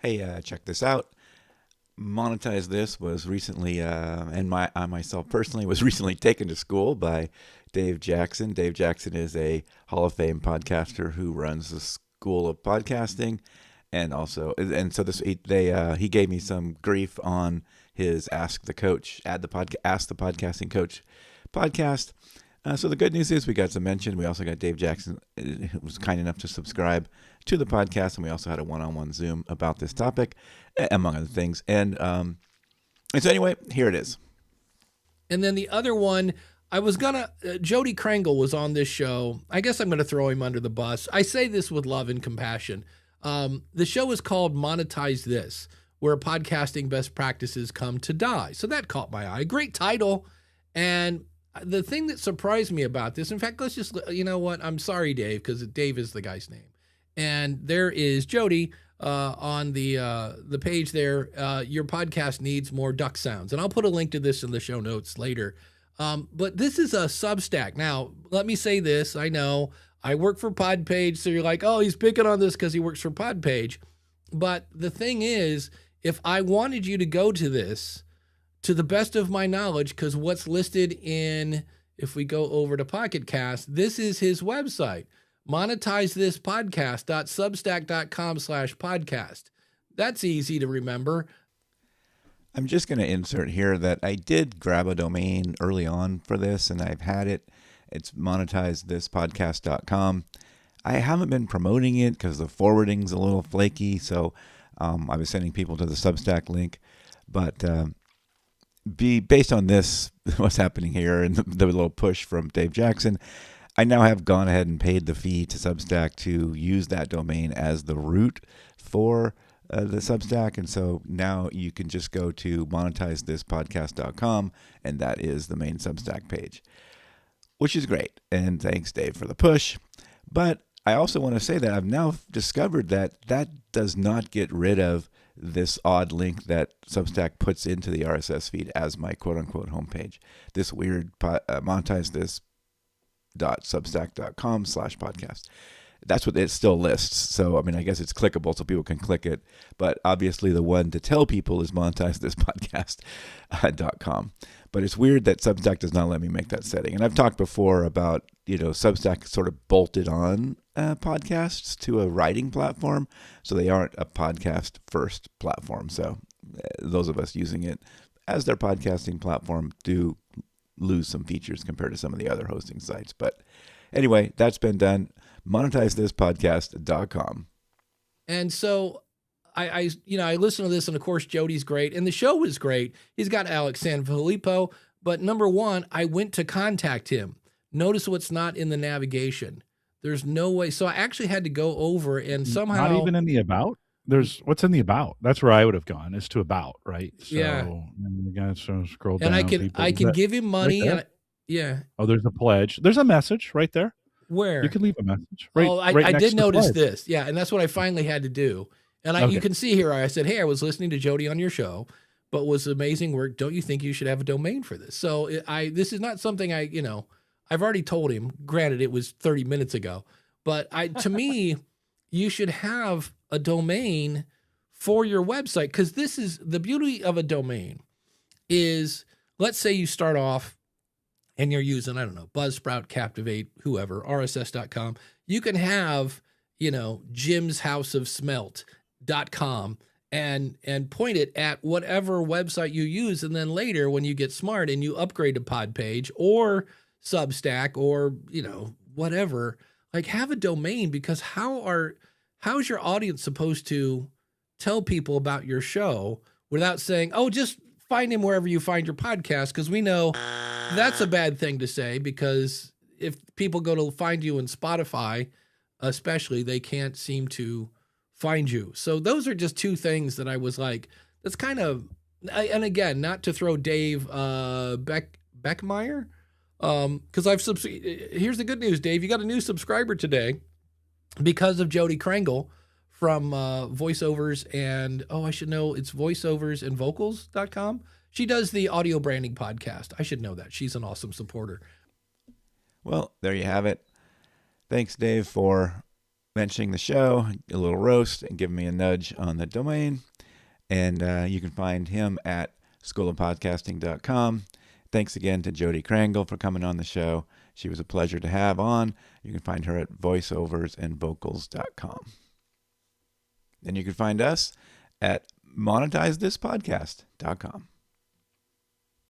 Hey, check this out. Monetize This was recently, and I myself personally was recently taken to school by Dave Jackson. Dave Jackson is a Hall of Fame podcaster who runs the School of Podcasting, and so he gave me some grief on his Ask the Coach, Ask the Podcasting Coach podcast. So the good news is we got some mention. We also got Dave Jackson, who was kind enough to subscribe to the podcast, and we also had a one-on-one Zoom about this topic, among other things. And so anyway, here it is. And then the other one, Jody Krangle was on this show. I guess I'm going to throw him under the bus. I say this with love and compassion. The show is called Monetize This, where podcasting best practices come to die. So that caught my eye. Great title. And the thing that surprised me about this, in fact, let's just, you know what? I'm sorry, Dave, because Dave is the guy's name. And there is Jody on the page there. Your podcast needs more duck sounds. And I'll put a link to this in the show notes later. But this is a Substack. Now, let me say this. I know I work for Podpage, so you're like, oh, he's picking on this because he works for Podpage. But the thing is, if I wanted you to go to this, to the best of my knowledge, because what's listed in, if we go over to Pocket Cast, this is his website, monetizethispodcast.substack.com/podcast. That's easy to remember. I'm just going to insert here that I did grab a domain early on for this, and I've had it. It's monetizethispodcast.com. I haven't been promoting it because the forwarding's a little flaky, so I was sending people to the Substack link. But based on this, what's happening here, and the little push from Dave Jackson, I now have gone ahead and paid the fee to Substack to use that domain as the root for the Substack. And so now you can just go to monetizethispodcast.com, and that is the main Substack page, which is great. And thanks, Dave, for the push. But I also want to say that I've now discovered that does not get rid of this odd link that Substack puts into the RSS feed as my quote-unquote homepage. This weird monetizethispodcast.substack.com/podcast. That's what it still lists. So, I mean, I guess it's clickable so people can click it. But obviously the one to tell people is monetizethispodcast.com. But it's weird that Substack does not let me make that setting. And I've talked before about, Substack sort of bolted on podcasts to a writing platform. So they aren't a podcast first platform. So those of us using it as their podcasting platform do lose some features compared to some of the other hosting sites. But anyway, that's been done. monetizethispodcast.com. And so I listen to this, and of course Jody's great, and the show is great. He's got Alex Sanfilippo, but number one, I went to contact him. Notice what's not in the navigation. There's no way. So I actually had to go over and somehow. Not even in the about? There's what's in the about. That's where I would have gone, is to about, right? So, yeah. And you guys scroll down. And I can give him money. Right yeah. Oh, there's a pledge. There's a message right there. Where? You can leave a message. Right. I did notice this. Yeah. And that's what I finally had to do. And you can see here, I said, hey, I was listening to Jody on your show, but was amazing work. Don't you think you should have a domain for this? So this is not something I've already told him. Granted, it was 30 minutes ago, but to me, you should have a domain for your website, because this is the beauty of a domain is, let's say you start off and you're using, I don't know, Buzzsprout, Captivate, whoever, RSS.com. You can have, Jim's House of Smelt.com and point it at whatever website you use. And then later when you get smart and you upgrade to Podpage or Substack or, whatever, like, have a domain, because how is your audience supposed to tell people about your show without saying, oh, just find him wherever you find your podcast? Because we know that's a bad thing to say, because if people go to find you in Spotify, especially, they can't seem to find you. So those are just two things that I was like, that's kind of, and again, not to throw Dave Beckmeyer, because here's the good news, Dave, you got a new subscriber today because of Jody Krangle from voiceovers and, I should know, it's voiceoversandvocals.com. She does the audio branding podcast. I should know that. She's an awesome supporter. Well, there you have it. Thanks, Dave, for mentioning the show, a little roast, and giving me a nudge on the domain. And you can find him at schoolofpodcasting.com. Thanks again to Jody Krangle for coming on the show. She was a pleasure to have on. You can find her at voiceoversandvocals.com. And you can find us at monetizethispodcast.com.